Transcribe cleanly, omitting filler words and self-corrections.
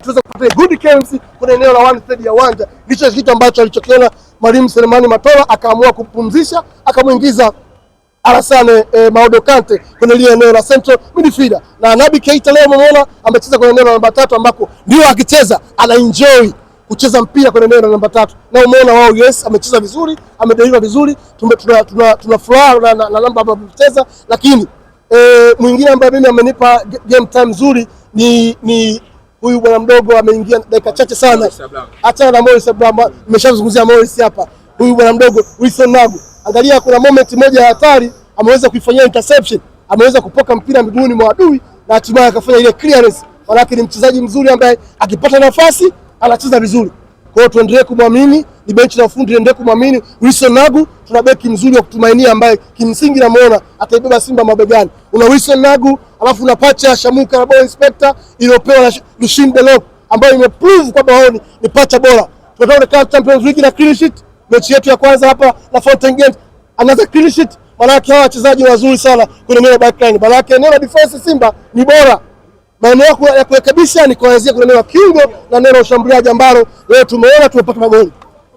tuweze kupata good chemistry kwenye eneo la 1/3 ya uwanja. Ndicho kitu ambacho alichokiona Mwalimu Selemani Matola, akaamua kupumzisha, akamuingiza Alassane Maodo Kante kwenye ile eneo la central midfielder. Na Nabi Keita leo umeona amecheza kwenye eneo la namba 3 ambako ndio akicheza ana enjoy kucheza mpira kwenye eneo la namba 3. Na umeona wao, yes, amecheza vizuri, amedeliver vizuri. Tuna furaha na namba ambayo amecheza, lakini mwingine ambaye mimi amenipa game time nzuri ni huyu bwana mdogo, ameingia dakika chache sana. Acha na Morris Abraham, nimeshazungumzia Morris hapa. Huyu bwana mdogo Wilson Nagu, angalia, kuna moment moja ya hatari, ameweza kuifanyia interception, ameweza kupoka mpira miguuni mwa adui na hatimaye akafanya ile clearance. Walaki ni mchezaji mzuri ambaye akipata nafasi anacheza vizuri. Kwa hiyo tuendelee kumwamini, ni benchi la ufundi endelee kumwamini Wilson Nagu. Tuna beki mzuri wa kutumainia ambaye kimsingi namuona ataibeba Simba mabegani. Una Wilson Nagu, alafu unapacha Shamuka na Boy Inspector iliyopewa na Lucien Delok ambayo imeprove kwamba wao ni pacha bora. Tunataka kama Champions League na clean sheet. Mechi yetu ya kwanza hapa na Fountain Gate another clean sheet. Maana yake hawa wachezaji wazuri sana kwenye eneo la backline. Maana yake eneo la defense Simba ni bora. Maeneo ya kurekebisha ni kuanzia kwenye eneo la kiungo na eneo la ushambuliaji ambalo leo tumeona tumepata magoli.